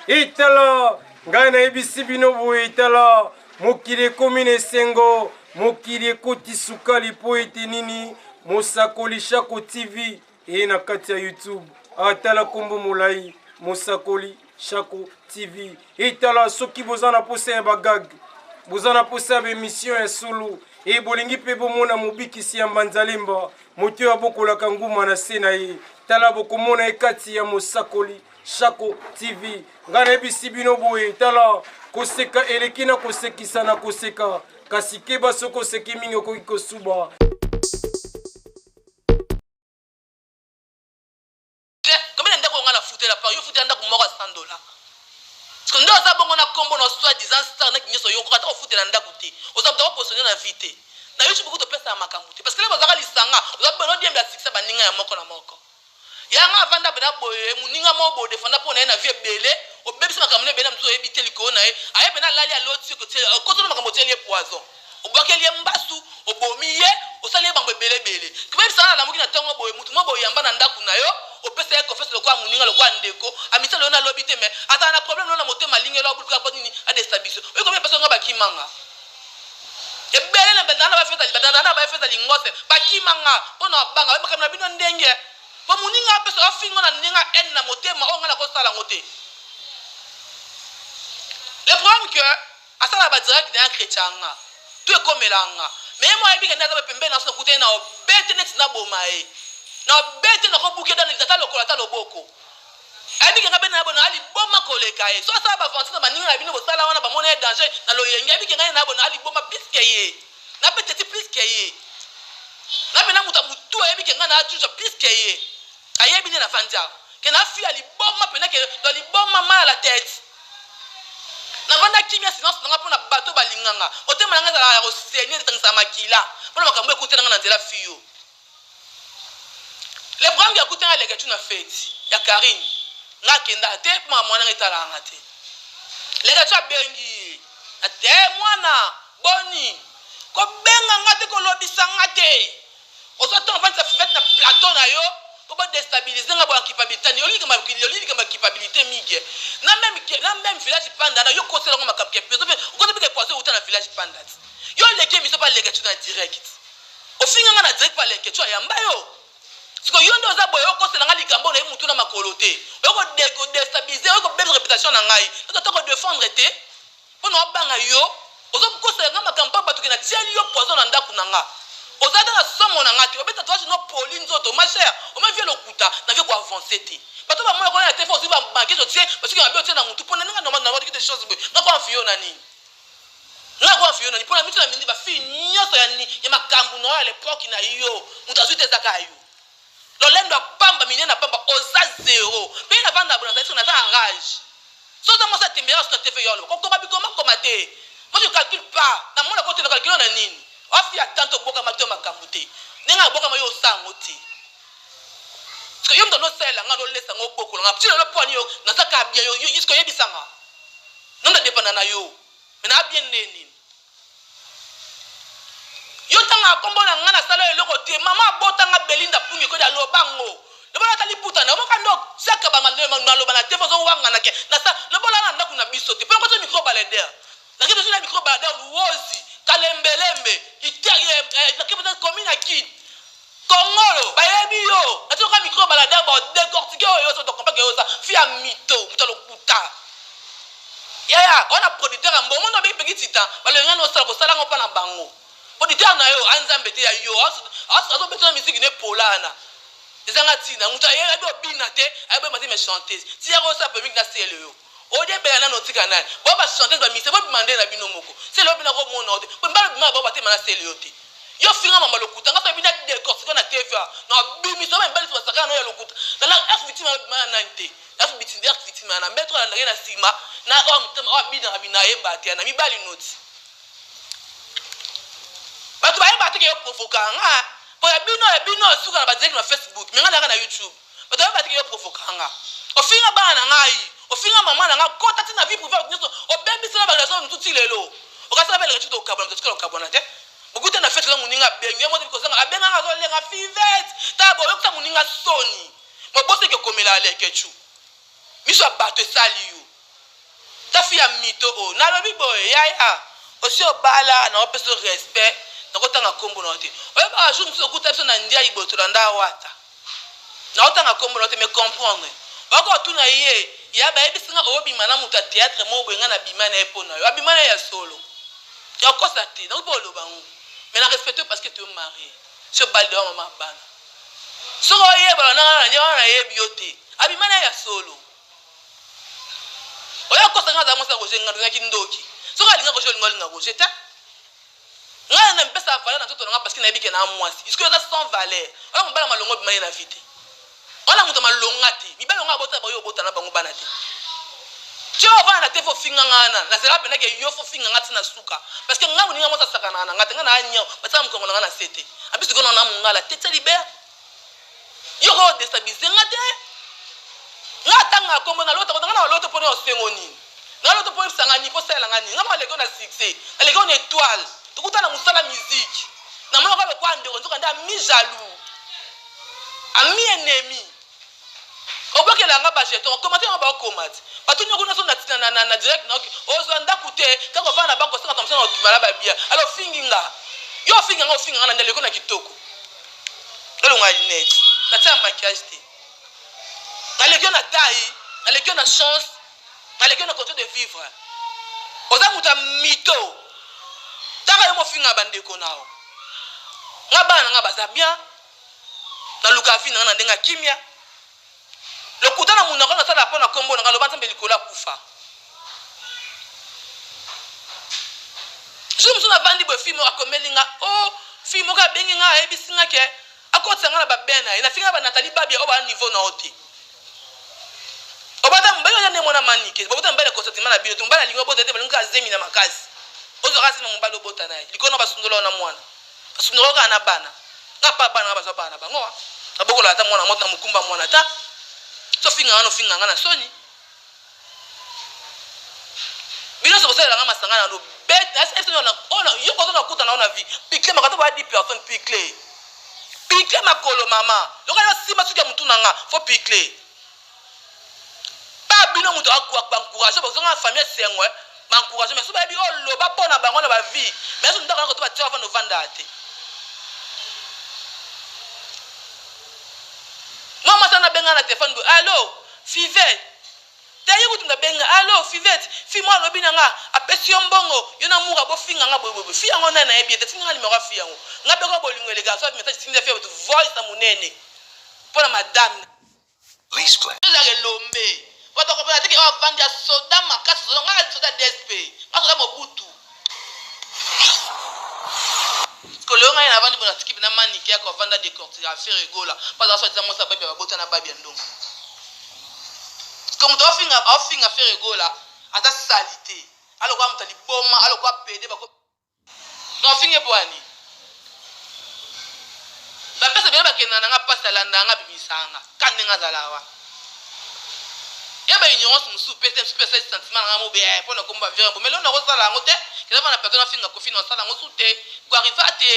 itala ngai nayebisi bino boye itala mokili ekomi na esengo mokili ekoti sukali po ete nini mosakoli Shako TV eye na kati ya YouTube atala kombo molai mosakoli Shako TV itala soki boza na posa ya bagag boza na posa ya bemission ya solo e bolingi mpe bomona mobikisi ya mbanzalemba moto oyo abokolaka nguma na se na ye tala bokomona ekati ya mosakoli Shako TV nga nayebisi bino boye tala koseka eleki na kosekisa na koseka kasi keba soko oseki mingi okoki kosuba parce que ndo oza bongo na kombo na soi-disant star na kinyoso yo kokata ofutela ndako te oza mutako positionner na vie te na yo chibuku topesa makambo te parce que le bazaka lisanga oza bono diembe asikisa baninga ya moko na moko yanga avanda bena boye muninga mo bo defanda pona na vie bele obebisa makambo ne bena mso ebite likona na ye aye bena lali a loti ko te ko to makambo te le poison obakeli mbasu obomiye osali bango bele bele kebe bisana na muki na tongo boye mutu mo boye yamba na ndako na yo opesa ye confesse le kwa muninga le kwa ndeko amisa le na lobi te mais ata na problème na motema linge lo buluka ko nini a déstabiliser oyo comme personne nga bakimanga ebele na benda na ba feta lingose bakimanga pona banga ba kamna bino ndenge po muninga apesa ofingo na ninga en na motema o nga na ko sala ngote le problème que asala ba direct na chrétien nga tout est comme elanga mais moi ebi kenda ba pembe na so kutena obete net na bomae na obete na ko buke dans les atalo ko atalo boko ebi kenda be na bona ali boma koleka e so asala ba avancer na baninga bino bo sala wana ba mona danger na loyenge ebi kenda na bona ali boma piske ye na petite piske ye na bena mutu ebi kenda na tuja piske ye ayebi na fanja ke na fi ali boma pena ke do li boma mal à la tête na vanda kimia silence nga pona bato balinganga otema nga za ya seigneur tangisa makila pona makambo ekutena nga na nzela fiyo le problème ya kutena leke tu na fête ya Karine nga kenda te ma mwana ngetala nga te leke tu abengi ate mwana boni ko benga nga te ko lobisa nga te ozoto vanda fête na plateau na yo pour déstabiliser nga ba culpabilité ni oli kama culpabilité mige na même village panda na yo kosela nga makapke peso pe ukote bike poisson uta na village panda yo leke miso pa leke tu na direct ofinga nga na direct pa leke tu ya mbayo siko yo ndo za boyo kosela nga likambo na mutu na makolote yo ko déstabiliser yo ko belle réputation na ngai to ko défendre te pono banga yo ozo kosela nga makambo ba tukina tieli yo poison na ndaku na nga ozada na somo na ngati obeta toi no poli nzoto ma cher o ma vie lokuta na vie ko avancer te bato ba mona ko na te fo si ba banque zo tie parce que ba na mutu pona nga normal na wadi quelque chose na ko afio na ni na ko afio na ni pona mitu na mindi ba fi nyoso ya ni ya makambu no à l'époque na yo mutu azute zakayo lo lendo pamba minena pamba oza zero pe na vanda bona ça na ta rage so za mo sa tembea sur TV yo ko ba bi comment te moi je calcule pas na mona ko te na calcule na nini ofi atanto boka mato makamute nenga boka mayo sango ti parce que yom do no sela nga do lesa ngo boko nga ptilo lo poni yo na saka bia yo isko yebisanga nonda dependa na yo mena bien neni yo tanga kombo na nga na sala eloko te mama botanga Belinda pungi ko da lo bango le bala tali puta na boka ndo saka ba malema na lo bana te fazo wanga na ke na sa le bala na kuna biso te pe ko to micro balader na ke besoin na micro balader luozi kalembelembe itaye na kibeta commune akid Kongolo bayebi yo atoka micro balada ba décortiquer yo so to comprendre yo ça fia mito mutalo kuta ya ona producteur ambo mondo be pekitita balenga no sala ko sala ngo pa na bango producteur na yo anzambe te ya yo aso beto musique ne polana ezanga tina muta ye do bina te abe mati me chanteuse ti ya ko sa pe mik na sele yo ode be na no tika nan bo ba chanteuse ba mise bo demander na bino moko c'est lo bina ko mono te bo ba bima bo ba te mana sele yo te yo finga mama lokuta nga so bina décortiquer na TVA na bimi so ba mbali so saka no ya lokuta na la victime ma nante victime na metro na na sima na o mtema o bina bina ye ba te na mi bali noti ba to ba ye ba te ke provoquer nga po ya bino suka na ba direct na Facebook me nga na YouTube ba to ba te ke provoquer nga o finga ba na ngai o finga mama na nga kota tina vie privée nyoso o bebi sala ba relation ntuti lelo o ka sala ba le tuto kabona tuto kabona te bukuta na fete la muninga bengi mo ko sanga abenga nga zo le nga fivete tabo yokta muninga soni mo bose ke komela le kechu miso abato sali yo ta fi ya mito o na lobi boye yaya aussi obala na opeso respect na kotanga kombo na te oyo ba jour muso kuta biso na ndia ibotola nda wata na otanga kombo na te me comprendre bako tuna ye ya ba ebisinga obima na muta théâtre mo benga na bima na epona yo abima na ya solo ya kosa te na bolo bango mais na respecter parce que tu es marié ce balde wa mama bana so ye bala na ndia na ye biote abima na ya solo oya kosa nga za mosa ko jenga na kindoki so ka linga ko jolinga linga ko jeta nga na mpesa valeur na toto nga parce que na bike na mwasi est-ce que ça sans valeur oya mbala malongo bimani na vite ona muto malonga te mibalo nga bota boyo bota na bango bana te tio vana na te fo finga ngana na zela pena ke yo fo finga ngati na suka parce que nga muninga mosa sakana na ngata nga na anya bata mkongo nga na sete abisi ko na mungala tete liber yo ko destabiliser ngate nga tanga kombo na loto na loto pone osengoni na loto pone sangani po sala ngani nga malego na succès alego na étoile tukuta na musala musique na mwana kwa kwa ndeko nzoka nda mi jaloux ami ennemi oboke la nga ba jeton commenter nga ba commat batunyo kuna so na direct na ozo nda kute kako vana banko 50% na tumala ba bia alors finginga yo finga na ndele ko na kitoko lelo nga net na tamba maquillage te alekyo na taille alekyo na chance alekyo na contrôle de vivre oza muta mito taka yo mo finga bandeko nao nga bana nga baza bien na luka fina na ndenga kimia le kutana munako na sala pona kombo na lo batambeli kola kufa je me suis vandi bo film akomelinga oh film ka bengi nga ebisinga ke akotsanga na babena ina finga ba Nathalie Babia oba niveau na oti obata mbele ya nemona manike obata mbele ko sotima na bino tumbala lingo bota te balinga zemi na makasi ozo kasi na mbalo bota na likona basundolo na mwana basundolo ka na bana ngapa bana bazo bana bango abokola ata mwana mota mukumba mwana ta so finga na soni bino so bosala nga masanga na lo bet as na ona yo ko na kuta na ona vie piquer makato ba 10 personnes piquer makolo mama lokala sima suka mutuna nga fo piquer pas bino muto akwa encourager parce que nga famille sengwe encourager mais so ba bi o lo ba pona bango na ba vie mais so ndaka ko to ba tia va no vanda ate mama sana benga na téléphone go allo Fivette tayi kutu na benga allo Fivette fi moi lobi na nga apesi mbongo yo na muka bo finga nga bobo fi yango na na ebi te singa ni mera fi yango nga be ko bolingo le garçon message singa fi to voice na munene pour madame Lease play. za ke lombe wato ko pena tiki o vanda soda makasi zo nga soda DSP nga soda mobutu kolonga ina vandi bona skip na manike ya ko vanda de cortiga faire gola pas ça ça mo sa baby babota na baby ndongo comme to finga faire gola ata salité alors kwa mtali boma alors kwa pede bako no finge poani ba pesa beba kenana nga pasa landa nga bibisanga kande nga zalawa eba ignorance musu pesa sentiment nga mo be pour na komba vivre mais là on a resala ngote kila bana personne finga ko finance sala ngosute ko arrivate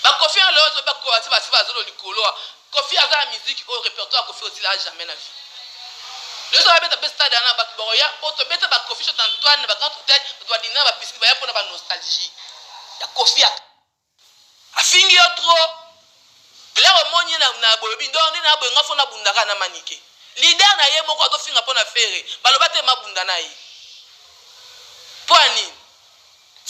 ba kofi en l'autre ba ko ati ba si ba zolo likolo kofi aza musique au répertoire kofi aussi là jamais na vie le so ba beta stade na ba boya poto beta ba kofi chez Antoine ba quand tête doit dina ba piscine ba pour na ba nostalgie ya kofi a fingi trop là au monde na bobi ndoni na bo ngafo na bundaka na manike leader na ye moko to finga pona fere baloba te mabunda na ye poani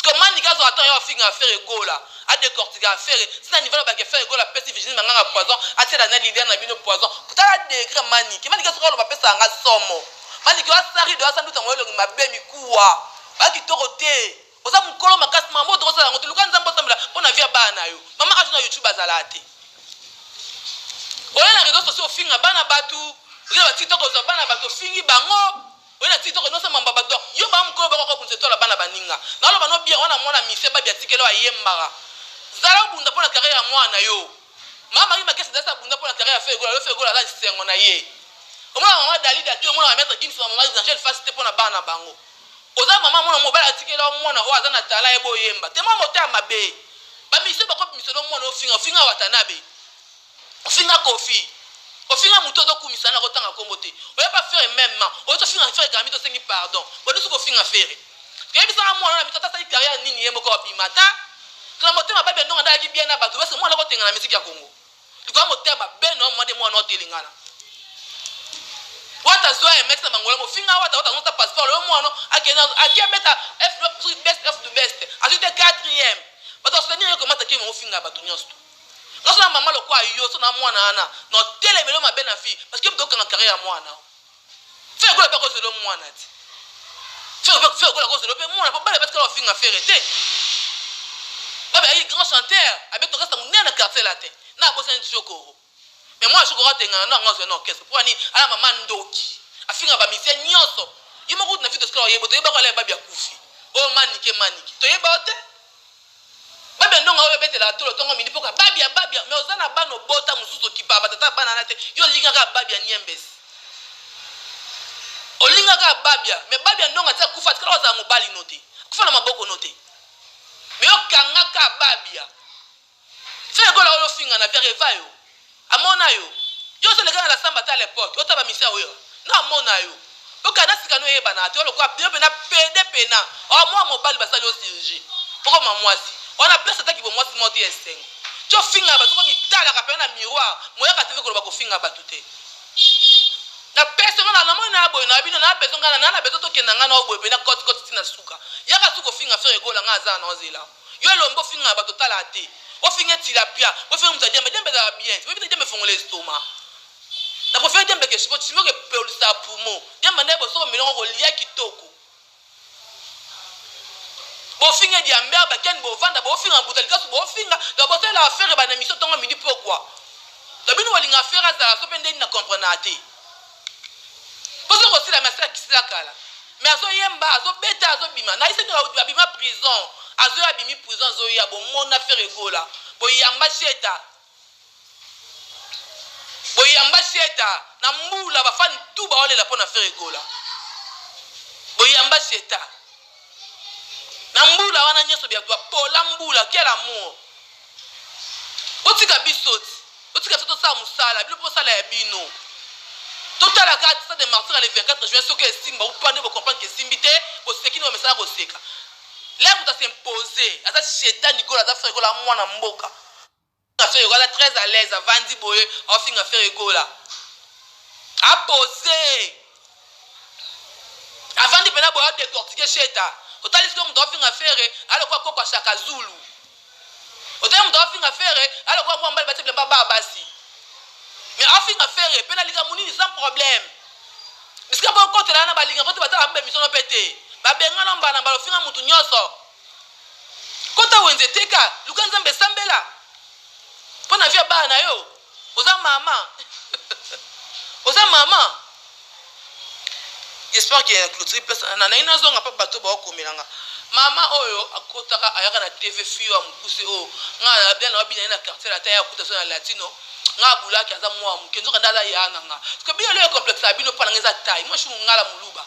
parce que manike zo attend yo finga fere gola a décortiquer fere sina niveau ba ke fere gola pesi vigile manga poison atela na leader na bino poison ta décret manike so ko lo ba pesa nga somo manike wa sari do asandu tango lo mabe mikuwa ba ki torote oza mukolo makasi mambo to sala ngoto lukanza mbo sambla pona via bana yo mama ka na YouTube azalate oya na réseaux sociaux finga bana batu oya TikTok oza bana batu fingi bango oya TikTok no sama bato yo ba mukolo ba ko kunze to la bana baninga na lo bano bia wana mwana mise ba bia tikelo ayembara zala bunda pona carrière ya mwana yo mama ima kesi dasa bunda pona carrière fe gola la sengo na ye omona mama Dalida to omona mettre Kim sur mama Angel facilité pona bana bango oza mama mwana mobala tikelo mwana o aza na tala ebo yemba te mama mota mabe ba mise ba ko mise no mwana ofinga watanabe finga kofi ofinga muto to kumisana ko tanga kombo te oya pas faire même o to finga faire kami to sengi pardon bodi su ko finga faire ke bisa mo na mitata sa carrière nini yemo ko bimata kana motema babe ndonga ndaki bien na bato parce que mo na ko tenga na musique ya Congo liko motema ben no mo de mo no telingana wata zo e metsa mangolo mo finga wata nota passeport le mo no akemeta best of the best ajute 4e bato soutenir ko mata ke mo finga bato nyosto lorsque la maman le quoi yo so na mwana ana no tele melo ma ben afi parce que donc en carrière mwana fait quoi pas cause de mwana ti fait quoi cause de mwana pas parce que la finga faire té baba yi grand chanteur avec ton reste mon na quartier là té na bossa un choko mais moi choko tenga na ngozo no orchestre pour ni ala maman ndoki afinga ba misia nyoso yimo ko na fit de score yebo to yeba ko la babia kufi o manike to yeba ote babia ndonga o bete la tolo tongo mini poka babia mais ozana bano bota mususu kipa batata bana na te yo linga ka babia niembesi o linga ka babia mais babia ndonga tsa kufa tikala za mobali note kufa na maboko note mais o kanga ka babia fait gola o finga na faire vayo amona yo se le gars la samba à l'époque o taba misia oyo na amona yo o kana sika no yeba na te o lo kwa bien pena pena o mo mobali basali o chirurgie poko mamwasi on a place attaque pour moi si monter esengo to finga ba to mi tala ka pena miroir moya ka teve ko ba ko finga ba tuté na personne na mo na boy na bino na personne na beto to kenanga na oboy pena kot tina suka ya ka suko finga fe egola nga za na ozela yo lombo finga ba to tala te o finga tilapia o finga mta dembe za bien o bita dembe fongole estomac na ko fe dembe ke sport simo ke peul sa poumon dembe na bo so milongo ko lia kitoko bo finga di amber ba ken bo vanda bo finga butali kasu bo finga da bo tela affaire ba na mission tonga midi pourquoi da bino walinga affaire za so pende na comprendre ate parce que aussi la master qui sla kala mais azo yemba azo beta azo bima na ise no bima prison azo ya bimi prison zo ya bo mon affaire egola bo yamba sheta na mbula ba fan tout ba ole la pona affaire egola bo yamba sheta na mbula wana nyeso bia kwa pola mbula quel amour otika bisoti otika soto sa musala bilo po sala ya bino total la carte de martyr le 24 juin soke simba ou pande pour comprendre que simbité pour sekini o message oseka là vous s'imposer asa chetan nicola za faire gola mwana mboka na faire gola très à l'aise avandi boye o finga faire gola a poser avandi pena boya décortiquer cheta otali siko mtu afinga fere alikuwa kwa shaka zulu otali mtu afinga fere alikuwa kwa mbali batebele baba basi mais afinga fere pena lika munini sans problème parce que bon côté là na balinga côté batala mbe mission pété ba benga na mbana balo finga mutu nyoso kota wenze teka lukanza mbe sambela pona via bana yo oza mama j'espère qu'il y a un clôture place na ina zonga pa bato ba komelanga mama oyo akotaka ayaka na TV fio amkusi o nga bien na bina na quartier la taille akuta so na latino nga bulaki aza mwa mukenzo kandala yana nga parce que bien le complexe abino pa ngeza taille moi je suis ngala muluba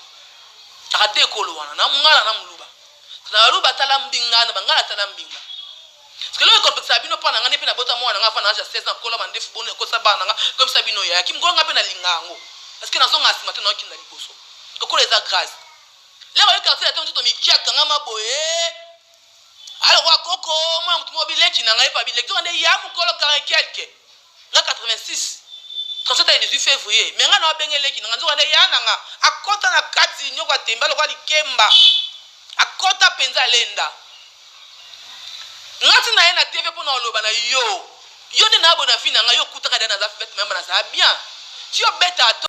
akate kolo wana na ngala na muluba na luba tala mbinga na bangala tala mbinga parce que le complexe abino pa ngane pe na bota mwana nga fa na 16 ans kola mandefu bone ko sabana nga comme ça bino ya kim ngonga pe na lingango parce que na zonga asimate na kinda liboso kokole za grâce là le quartier attend tout mi kia kanga maboye alors wa koko moi mtu mobile ki na ngai pa bile to ande ya mukolo 40 quelque na 86 37 et 18 février mais nga na bengele ki na nzo ande ya nanga akota na kati nyoko atemba lo kwa likemba akota penza lenda ngati na ena TV pona oloba na yo ni na bona fina nga yo kutaka dana za fête même na ça bien tu yo beta to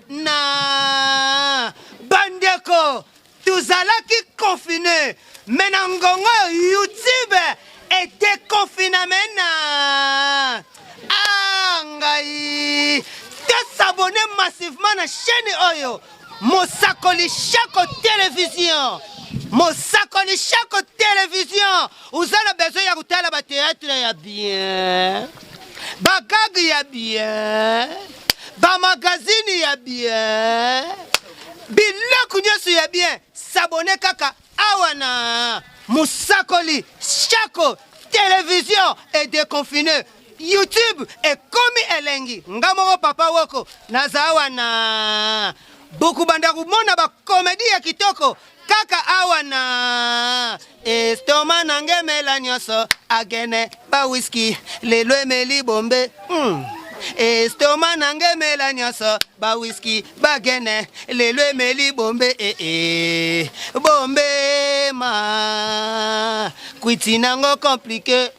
na bandeko tuzalaki confiné mais na ngongo YouTube était confiné mena ngai te s'abonner massivement na chaîne oyo Mosakoli Shako télévision uzana besoin ya kutala ba théâtre ya bien bagag ya bien ba magazine ya bien biloko nyonso ya bien s'abonner kaka awana Moussakoli Shako télévision est déconfinée. YouTube est comme elengi. Ngamoro papa woko nazawana. Beaucoup bandaku mona ba comédie ya kitoko. Kaka awana. Estoma nangemela nyoso agene ba whisky lelo emeli bombe. Estoma nangemela nyoso ba whisky bagene lelo emeli bombe bombe ma kwiti nango compliqué.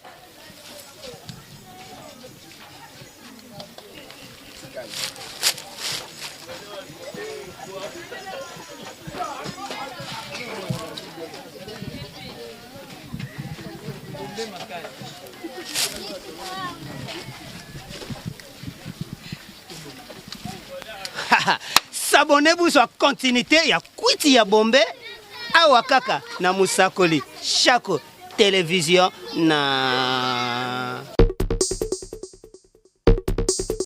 S'abonnez-vous sur la continuité, il y a Kwiti ya Bombe, Awakaka na Moussakoli, Shako télévision na